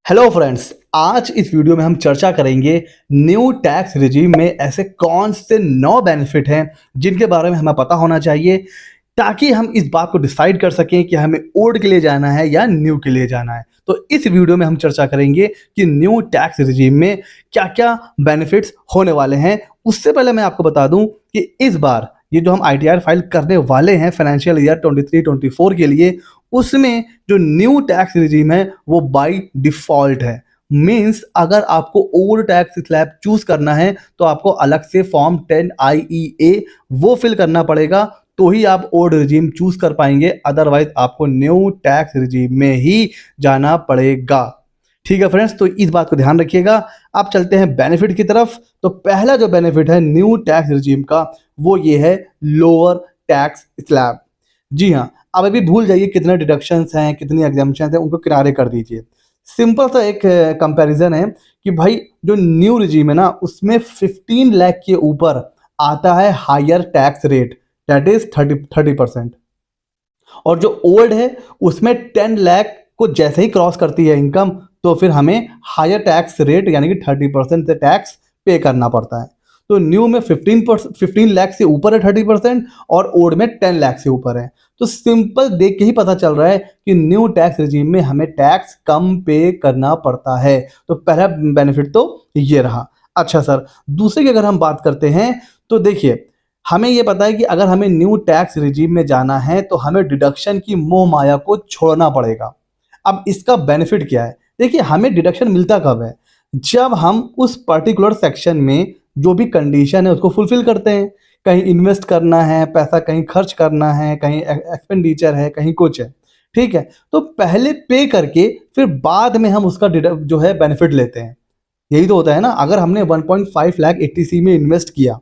Hello friends, आज इस video में हम चर्चा करेंगे न्यू टैक्स रिजीम में ऐसे कौन से 9 बेनिफिट हैं जिनके बारे में हमें पता होना चाहिए ताकि हम इस बात को डिसाइड कर सकें कि हमें ओल्ड के लिए जाना है या न्यू के लिए जाना है। तो इस वीडियो में हम चर्चा करेंगे कि न्यू टैक्स रिजीम में क्या क्या बेनिफिट्स होने वाले हैं। उससे पहले मैं आपको बता दूं कि इस बार ये जो हम ITR फाइल करने वाले हैं फाइनेंशियल ईयर 23-24 के लिए, उसमें जो न्यू टैक्स रिजीम है वो बाय डिफॉल्ट है। मींस अगर आपको ओल्ड टैक्स स्लैब चूज करना है तो आपको अलग से फॉर्म 10 IEA वो फिल करना पड़ेगा, तो ही आप ओल्ड रिजीम चूज कर पाएंगे, अदरवाइज आपको न्यू टैक्स रिजीम में ही जाना पड़ेगा। ठीक है फ्रेंड्स, तो इस बात को ध्यान रखिएगा। अब चलते हैं बेनिफिट की तरफ। तो पहला जो बेनिफिट है न्यू टैक्स रिजीम का वो ये है लोअर टैक्स स्लैब। जी हाँ, अब अभी भूल जाइए कितने डिडक्शंस हैं, कितनी एग्जाम्पशंस हैं, उनको किनारे कर दीजिए। सिंपल सा एक कंपैरिजन है कि भाई जो न्यू रिजीम है ना उसमें 15 लाख के ऊपर आता है higher tax rate, that is 30%। और जो ओल्ड है उसमें 10 लाख को जैसे ही क्रॉस करती है इनकम तो फिर हमें हायर टैक्स रेट यानी कि 30% से टैक्स पे करना पड़ता है। तो न्यू में 15 लाख से ऊपर है 30% और ओल्ड में 10 लाख से ऊपर है। तो सिंपल देख के ही पता चल रहा है कि न्यू टैक्स रिजीम में हमें टैक्स कम पे करना पड़ता है। तो पहला बेनिफिट तो ये रहा। अच्छा सर, दूसरे की अगर हम बात करते हैं तो देखिए, हमें ये पता है कि अगर हमें न्यू टैक्स रिजीम में जाना है तो हमें डिडक्शन की मोह माया को छोड़ना पड़ेगा। अब इसका बेनिफिट क्या है? देखिए, हमें डिडक्शन मिलता कब है? जब हम उस पर्टिकुलर सेक्शन में जो भी कंडीशन है उसको फुलफिल करते हैं। कहीं इन्वेस्ट करना है, पैसा कहीं खर्च करना है, कहीं एक्सपेंडिचर है, कहीं कुछ है। ठीक है, तो पहले पे करके फिर बाद में हम उसका जो है बेनिफिट लेते हैं। यही तो होता है ना। अगर हमने 1.5 लाख 80C में इन्वेस्ट किया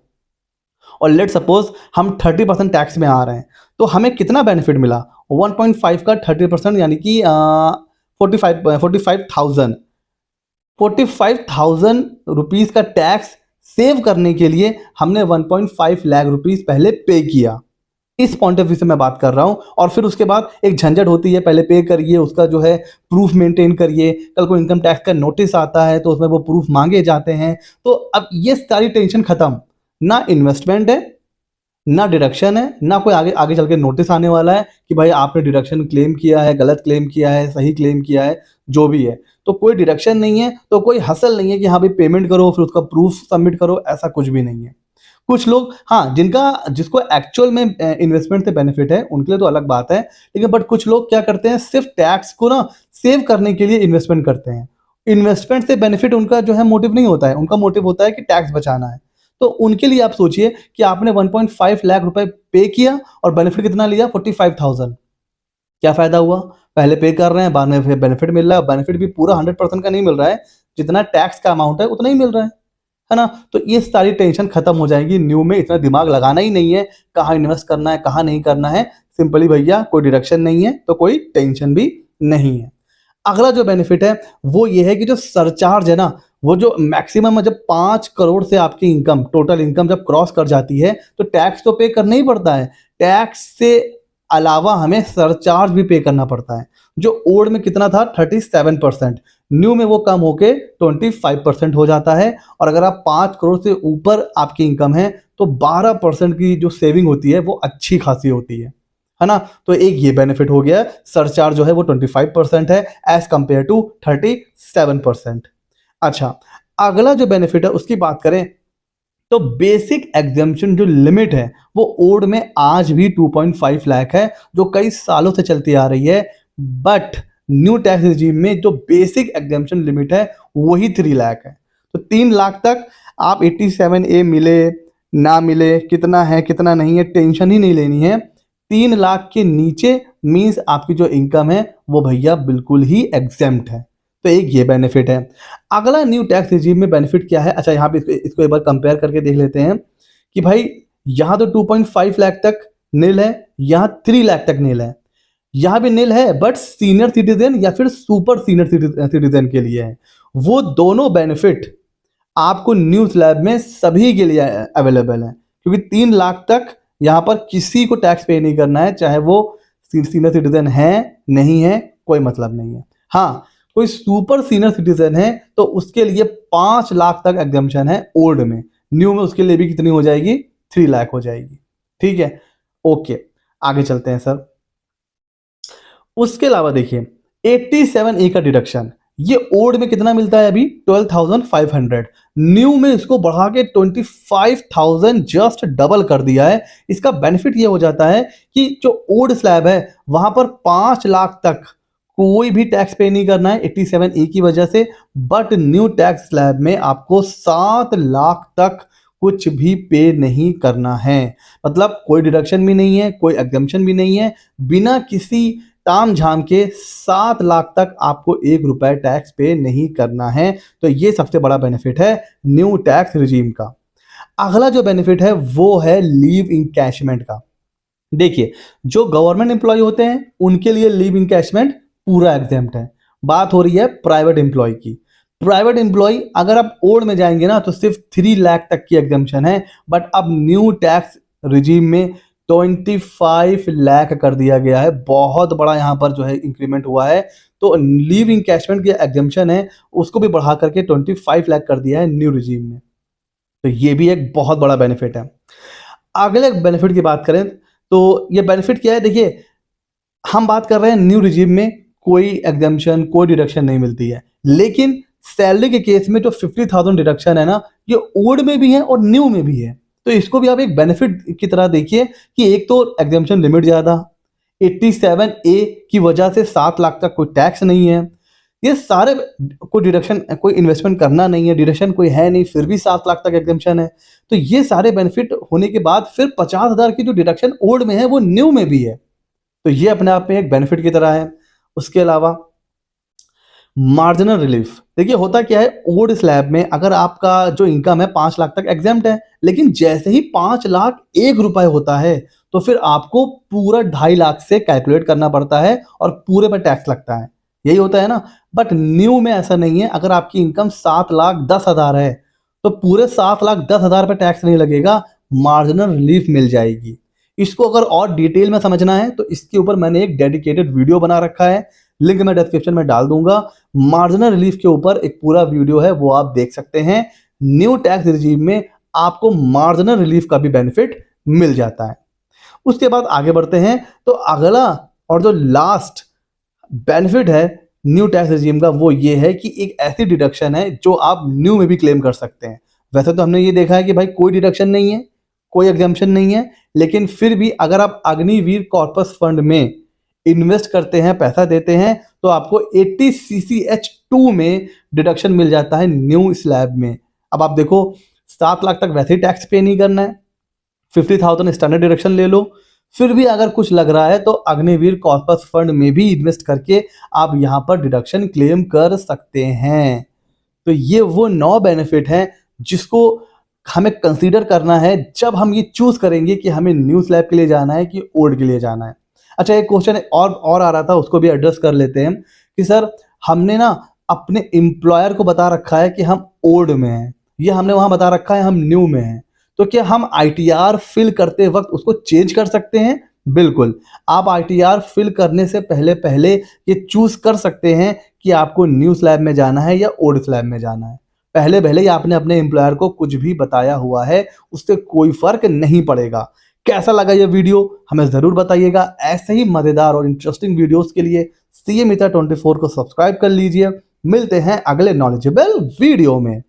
और लेट सपोज हम 30% टैक्स में आ रहे हैं, तो हमें कितना बेनिफिट मिला? 1.5 का 30% यानी कि 45,000 रुपीज़ का टैक्स सेव करने के लिए हमने 1.5 लाख रुपीज़ पहले पे किया। इस पॉइंट ऑफ व्यू से मैं बात कर रहा हूं। और फिर उसके बाद एक झंझट होती है, पहले पे करिए, उसका जो है प्रूफ मेंटेन करिए, कल को इनकम टैक्स का नोटिस आता है तो उसमें वो प्रूफ मांगे जाते हैं। तो अब ये सारी टेंशन खत्म। ना इन्वेस्टमेंट है, ना डिडक्शन है, ना कोई आगे आगे चल के नोटिस आने वाला है कि भाई आपने डिडक्शन क्लेम किया है, गलत क्लेम किया है, सही क्लेम किया है, जो भी है। तो कोई डिडक्शन नहीं है, तो कोई हसल नहीं है कि हाँ भाई पेमेंट करो फिर उसका प्रूफ सबमिट करो, ऐसा कुछ भी नहीं है। कुछ लोग, हाँ, जिसको एक्चुअल में इन्वेस्टमेंट से बेनिफिट है उनके लिए तो अलग बात है, लेकिन बट कुछ लोग क्या करते हैं, सिर्फ टैक्स को ना सेव करने के लिए इन्वेस्टमेंट करते हैं। इन्वेस्टमेंट से बेनिफिट उनका जो है मोटिव नहीं होता है, उनका मोटिव होता है कि टैक्स बचाना है। तो उनके लिए आप सोचिए कि आपने 1.5 लाख रुपए पे किया और बेनिफिट कितना लिया? 45,000। क्या फायदा हुआ? पहले पे कर रहे हैं, बाद में फिर बेनिफिट मिल रहा है। बेनिफिट भी पूरा 100% का नहीं मिल रहा है, जितना टैक्स का अमाउंट है उतना ही मिल रहा है ना। तो ये सारी टेंशन खत्म हो जाएगी। न्यू में इतना दिमाग लगाना ही नहीं है, कहाँ इन्वेस्ट करना है, कहाँ नहीं करना है। सिंपली भैया कोई डिडक्शन नहीं है तो कोई टेंशन भी नहीं है। अगला जो बेनिफिट है वो ये है कि जो सरचार्ज है ना, वो जो मैक्सिमम है, जब 5 करोड़ से आपकी इनकम, टोटल इनकम जब क्रॉस कर जाती है तो टैक्स तो पे करना ही पड़ता है। टैक्स से अलावा हमें सरचार्ज भी पे करना पड़ता है। जो ओल्ड में कितना था? 37%। न्यू में वो कम होके 25% हो जाता है। और अगर आप 5 करोड़ से ऊपर आपकी इनकम है तो 12% की जो सेविंग होती है वो अच्छी खासी होती है ना। तो एक ये बेनिफिट हो गया, सरचार्ज जो है वो 25% है एज कंपेयर टू 37%। अच्छा, अगला जो बेनिफिट है उसकी बात करें तो बेसिक एग्जाम्पशन जो लिमिट है वो ओल्ड में आज भी 2.5 लाख है, जो कई सालों से चलती आ रही है। बट न्यू टैक्स रिजीम में जो बेसिक एग्जाम्पशन लिमिट है वही 3 लाख है। तो 3 लाख तक आप 87A मिले ना मिले, कितना है कितना नहीं है, टेंशन ही नहीं लेनी है। 3 लाख के नीचे मीन्स आपकी जो इनकम है वो भैया बिल्कुल ही एग्जेम्प्ट है। तो एक ये बेनिफिट है। अगला न्यू टैक्स रिजीम में बेनिफिट क्या है? अच्छा, यहाँ पे इसको एक बार कंपेयर करके देख लेते हैं कि भाई यहाँ तो 2.5 लाख तक नील है, यहाँ 3 लाख तक नील है। यहाँ भी नील है बट सीनियर सिटीजन या फिर सुपर सीनियर सिटीजन के लिए है। वो दोनों बेनिफिट आपको न्यू स्लैब में सभी के लिए अवेलेबल है, क्योंकि 3 लाख तक यहाँ पर किसी को टैक्स पे नहीं करना है, चाहे वो सीनियर सिटीजन है नहीं है, कोई मतलब नहीं है। हाँ, कोई सुपर सीनियर सिटीजन है तो उसके लिए 5 लाख तक एग्जाम्पशन है ओल्ड में। न्यू में उसके लिए भी कितनी हो जाएगी, 3 लाख हो जाएगी। ठीक है, ओके, आगे चलते हैं सर। उसके अलावा देखिए 87A का डिडक्शन, ये ओल्ड में कितना मिलता है अभी 12,500, न्यू में इसको बढ़ा के 25,000 जस्ट डबल कर दिया है। इसका बेनिफिट ये हो जाता है कि जो ओल्ड स्लैब है वहां पर 5 लाख तक कोई भी टैक्स पे नहीं करना है 87A की वजह से, बट न्यू टैक्स स्लैब में आपको 7 लाख तक कुछ भी पे नहीं करना है। मतलब कोई डिडक्शन भी नहीं है, कोई एग्जम्पशन भी नहीं है, बिना किसी ताम झाम के 7 लाख तक आपको 1 रुपए टैक्स पे नहीं करना है। तो ये सबसे बड़ा बेनिफिट है न्यू टैक्स रिजीम का। अगला जो बेनिफिट है वो है लीव इनकैशमेंट का। देखिए जो गवर्नमेंट एम्प्लॉय होते हैं उनके लिए लीव इनकैशमेंट पूरा एग्जेम्प्ट है। बात हो रही है प्राइवेट एम्प्लॉय की। प्राइवेट एम्प्लॉय अगर आप ओल्ड में जाएंगे ना तो सिर्फ 3 लाख तक की एग्जेम्पशन है, बट अब न्यू टैक्स रिजीम में 25 लाख कर दिया गया है। बहुत बड़ा यहाँ पर जो है इंक्रीमेंट हुआ है। तो लीव इनकैशमेंट की एग्जेम्पशन है उसको भी बढ़ा करके 25 लाख कर दिया है न्यू रिजीम में। तो ये भी एक बहुत बड़ा बेनिफिट है। अगले बेनिफिट की बात करें तो ये बेनिफिट क्या है, देखिए हम बात कर रहे हैं न्यू रिजीम में कोई एग्जाम्पशन कोई डिडक्शन नहीं मिलती है, लेकिन सैलरी के केस में जो 50,000 डिडक्शन है ना, ये ओल्ड में भी है और न्यू में भी है। तो इसको भी आप एक बेनिफिट की तरह देखिए कि एक तो एग्जाम्पशन लिमिट ज्यादा, 87A की वजह से 7 लाख तक कोई टैक्स नहीं है, ये सारे कोई डिडक्शन कोई इन्वेस्टमेंट करना नहीं है, डिडक्शन कोई है नहीं, फिर भी 7 लाख तक एग्जाम्पशन है। तो ये सारे बेनिफिट होने के बाद फिर 50,000 की जो डिडक्शन ओल्ड में है वो न्यू में भी है। तो ये अपने आप में एक बेनिफिट की तरह है। उसके अलावा मार्जिनल रिलीफ, देखिए होता क्या है ओल्ड स्लैब में अगर आपका जो इनकम है 5 लाख तक एग्जेम्प्ट है, लेकिन जैसे ही 5 लाख 1 रुपए होता है तो फिर आपको पूरा 2.5 लाख से कैलकुलेट करना पड़ता है और पूरे पर टैक्स लगता है। यही होता है ना, बट न्यू में ऐसा नहीं है। अगर आपकी इनकम 7,10,000 है तो पूरे 7,10,000 पे टैक्स नहीं लगेगा, मार्जिनल रिलीफ मिल जाएगी। इसको अगर और डिटेल में समझना है तो इसके ऊपर मैंने एक डेडिकेटेड वीडियो बना रखा है, लिंक मैं डिस्क्रिप्शन में डाल दूंगा। मार्जिनल रिलीफ के ऊपर एक पूरा वीडियो है, वो आप देख सकते हैं। न्यू टैक्स रिजीम में आपको मार्जिनल रिलीफ का भी बेनिफिट मिल जाता है। उसके बाद आगे बढ़ते हैं तो अगला और जो लास्ट बेनिफिट है न्यू टैक्स रिजीम का वो ये है कि एक ऐसी डिडक्शन है जो आप न्यू में भी क्लेम कर सकते हैं। वैसे तो हमने ये देखा है कि भाई कोई डिडक्शन नहीं है, कोई एग्जाम्पशन नहीं है, लेकिन फिर भी अगर आप अग्निवीर कॉर्पस फंड में इन्वेस्ट करते हैं, पैसा देते हैं, तो आपको 80 CCH2 में डिडक्शन मिल जाता है न्यू स्लैब में। अब आप देखो 7 लाख तक वैसे ही टैक्स पे नहीं करना है, 50,000 स्टैंडर्ड डिडक्शन ले लो, फिर भी अगर कुछ लग रहा है तो अग्निवीर कॉर्पस फंड में भी इन्वेस्ट करके आप यहाँ पर डिडक्शन क्लेम कर सकते हैं। तो ये वो 9 बेनिफिट हैं जिसको हमें कंसीडर करना है जब हम ये चूज करेंगे कि हमें न्यू स्लैब के लिए जाना है कि ओल्ड के लिए जाना है। अच्छा एक क्वेश्चन और आ रहा था, उसको भी एड्रेस कर लेते हैं कि सर हमने ना अपने एम्प्लॉयर को बता रखा है कि हम ओल्ड में हैं, ये हमने वहां बता रखा है हम न्यू में हैं, तो क्या हम ITR फिल करते वक्त उसको चेंज कर सकते हैं? बिल्कुल, आप ITR फिल करने से पहले पहले ये चूज कर सकते हैं कि आपको न्यू स्लैब में जाना है या ओल्ड स्लैब में जाना है। पहले भले ही आपने अपने एम्प्लॉयर को कुछ भी बताया हुआ है, उससे कोई फर्क नहीं पड़ेगा। कैसा लगा ये वीडियो हमें जरूर बताइएगा। ऐसे ही मजेदार और इंटरेस्टिंग वीडियोस के लिए CA Mitra 24 को सब्सक्राइब कर लीजिए। मिलते हैं अगले नॉलेजेबल वीडियो में।